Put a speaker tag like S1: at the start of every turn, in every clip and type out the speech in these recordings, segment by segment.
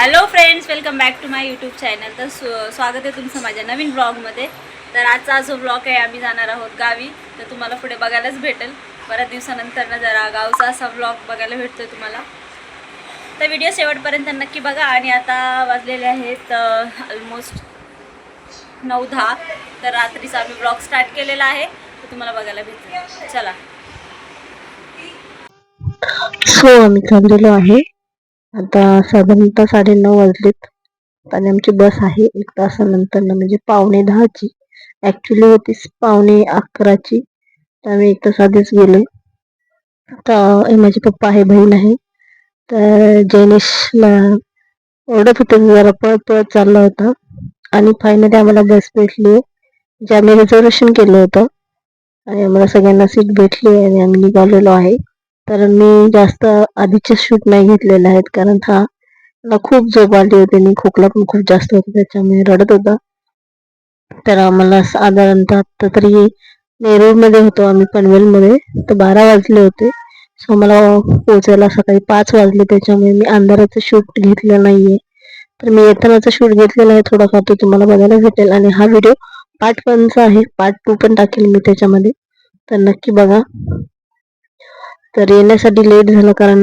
S1: Hello friends, welcome back to my YouTube channel. तर स्वागत आहे तुमचं माझ्या नवीन ब्लॉगमध्ये. तर आजचा जो ब्लॉग आहे, आम्ही जाणार आहोत गावी. तर तुम्हाला पुढे बघायलाच भेटेल. बऱ्याच दिवसानंतर ना जरा गावचा असा ब्लॉग बघायला भेटतोय तुम्हाला. तर व्हिडिओ शेवटपर्यंत नक्की बघा. आणि आता वाजलेले आहेत ऑलमोस्ट 9-10. तर रात्रीचा आम्ही ब्लॉग स्टार्ट केलेला आहे. तर तुम्हाला बघायला भेटेल. चला.
S2: आम्ही चाललेलो आहे. आता साधारणतः 9:30 वाजलेत आणि आमची बस आहे 1 तासानंतर, म्हणजे 9:45ची. ऍक्च्युली होती 11:45ची. तर आम्ही 1 तास आधीच गेलो. आता माझे पप्पा आहे, बहीण आहे. तर जैनेशला ओरडत होते, जरा पळत पळत चालला होता. आणि फायनली आम्हाला बस भेटली, जे आम्ही रिझर्वेशन केलं होतं. आणि आम्हाला सगळ्यांना सीट भेटली आणि आम्ही निघालेलो आहे. तर मी जास्त आधीचे शूट नाही घेतलेले आहेत, कारण मला खूप झोप आली होती आणि खोकला पण खूप जास्त होता, त्याच्यामुळे रडत होता. तर आम्हाला साधारणतः आता तरी नेरूळमध्ये होतो आम्ही, पनवेलमध्ये. तर 12 वाजले होते. सो मला पोहोचायला सकाळी 5 वाजले, त्याच्यामुळे मी अंधाराचं शूट घेतलं नाहीये. तर मी येतानाचा शूट घेतलेला आहे थोडाफार, तो तुम्हाला बघायला भेटेल. आणि हा व्हिडिओ पार्ट 1चा आहे, पार्ट 2 पण टाकेल मी त्याच्यामध्ये, तर नक्की बघा. तर येण्यासाठी लेट झालं, कारण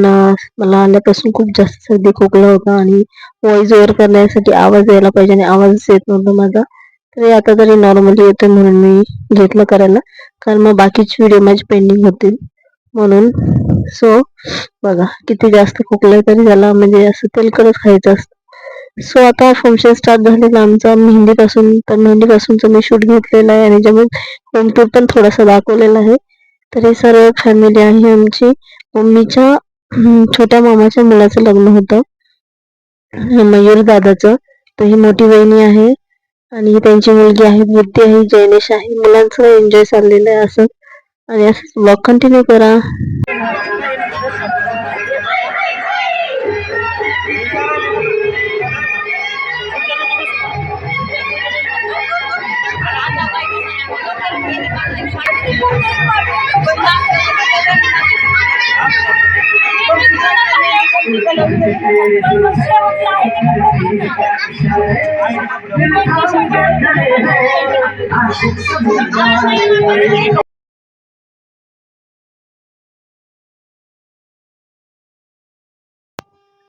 S2: मला आल्यापासून खूप जास्त सर्दी खोकला होता आणि व्हॉइस ओव्हर करण्यासाठी आवाज यायला पाहिजे आणि आवाजच येत नव्हता माझा. तरी आता तरी नॉर्मली येतोय, म्हणून मी घेतलं करायला, कारण मग बाकीचे व्हिडिओ माझे पेंडिंग होतील म्हणून. सो बघा, किती जास्त खोकला तरी झाला, म्हणजे असं तेलकटच खायचं असतं. सो आता फंक्शन स्टार्ट झालेलं आमचा मेहंदीपासून. तर मेहंदीपासूनचं मी शूट घेतलेला आहे आणि त्याच्यामुळे होम टूर पण थोडासा दाखवलेला आहे. तर हे सर्व फॅमिली आहे आमची. मम्मीच्या छोट्या मामाच्या मुलाचं लग्न होतं, मयूर दादाचं. तर ही मोठी वहिनी आहे आणि त्यांची मुलगी आहे, बुद्धी आहे, जैनेश आहे. मुलांचं एन्जॉय चाललेलं आहे असं. आणि असंच ब्लॉग कंटिन्यू करा.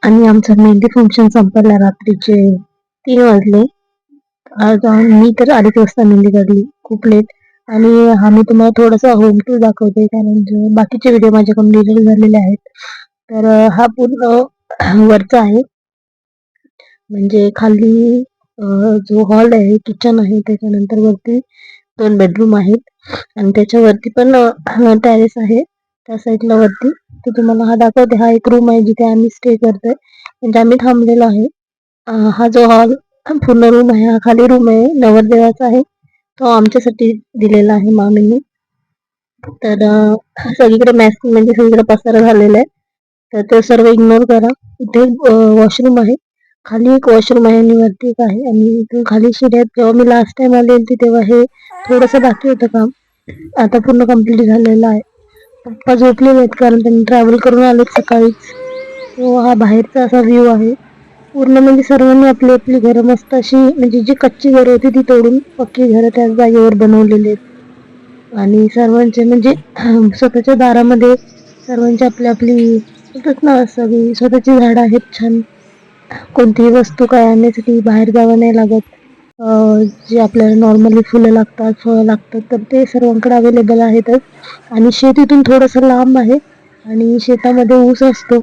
S2: आणि आमचं मेहंदी फंक्शन संपलं रात्रीचे 3 वाजले. आज मी तर 2:30 वाजता मेहंदी काढली, खूप लेट. आणि हा मी तुम्हाला थोडासा होम टूर दाखवते, कारण बाकीचे व्हिडिओ माझ्याकडून डिलीट झालेले आहेत. तर हा पूर्ण वरचा आहे, म्हणजे खाली जो हॉल आहे, किचन आहे, त्याच्यानंतर वरती 2 बेडरूम आहेत आणि त्याच्यावरती पण टेरेस आहे त्या साईडला वरती. तर तुम्हाला हा दाखवते. हा एक रूम आहे जिथे आम्ही स्टे करतोय, म्हणजे आम्ही थांबलेलो आहे. हा जो हॉल पूर्ण रूम आहे, हा खाली रूम आहे, नवरदेवाचा आहे. तो आमच्यासाठी दिलेला आहे मामींनी. तर सगळीकडे म्हणजे सगळीकडे पसारा झालेला आहे, तर ते सर्व इग्नोर करा. इथे वॉशरूम आहे, खाली एक वॉशरूम आहे आणि वरती एक आहे. आणि इथून खाली शिड्यात, जेव्हा मी लास्ट टाइम आले होते तेव्हा हे थोडंसं बाकी होतं काम, आता पूर्ण कम्प्लीट झालेलं आहे. पप्पा झोपलेले आहेत, कारण त्यांनी ट्रॅव्हल करून आलेत सकाळीच. तो हा बाहेरचा असा व्ह्यू आहे पूर्ण. म्हणजे सर्वांनी आपली आपली घरं मस्त अशी, म्हणजे जी कच्ची घरं होती ती तोडून पक्की घरं त्याच जागेवर बनवलेली आहेत. आणि सर्वांचे म्हणजे स्वतःच्या दारामध्ये सर्वांची आपली आपली होतच ना, सगळी स्वतःची झाडं आहेत छान. कोणतीही वस्तू काय आणण्यासाठी बाहेर जावं नाही लागत. जे आपल्याला नॉर्मली फुलं लागतात, फळं लागतात, तर ते सर्वांकडे अवेलेबल आहेतच. आणि शेत इथून थोडंसं लांब आहे आणि शेतामध्ये ऊस असतो,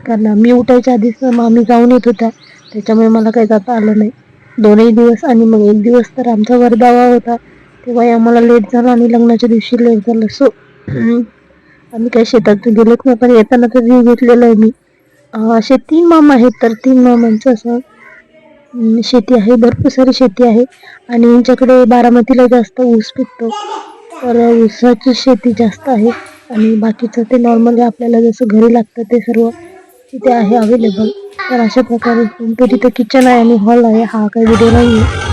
S2: कारण मी उठायच्या आधीच मामी जाऊन येत होत्या, त्याच्यामुळे मला काही जाता आलं नाही 2ही दिवस. आणि मग 1 दिवस तर आमचा वर्धावा होता, तेव्हाही आम्हाला लेट झाला आणि लग्नाच्या दिवशी लेट झालं. सो आम्ही काही शेतात गेलोच नाही, पण येताना तर व्ह्यू घेतलेला आहे मी. असे 3 मामा आहेत, तर 3 मामांचं असं शेती आहे, भरपूर सारी शेती आहे. आणि यांच्याकडे बारामतीला जास्त ऊस पिकतो, तर ऊसाची शेती जास्त आहे. आणि बाकीचं ते नॉर्मली आपल्याला जसं घरी लागतं ते सर्व तिथे आहे अवेलेबल. तर अशा प्रकारे तिथे किचन आहे आणि हॉल आहे. हा काही व्हिडिओ नाहीये.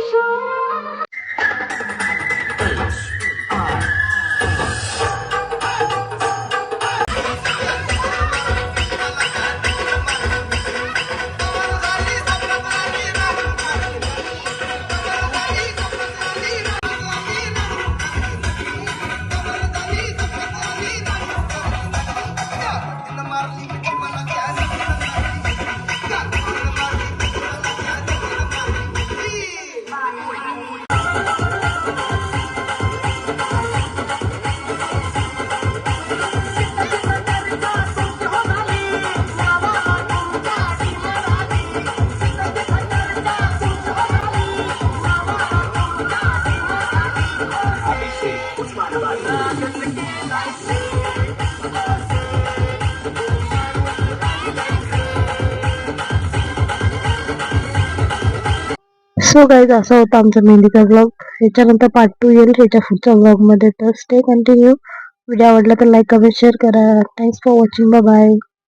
S2: सो गाईज असा होता आमचा मेहंदीचा ब्लॉग. याच्यानंतर पार्ट 2 येईल त्याच्या पुढच्या ब्लॉग मध्ये. तर स्टे कंटिन्यू. व्हिडिओ आवडला तर लाईक कमेंट शेअर करा. Thanks for watching. Bye bye.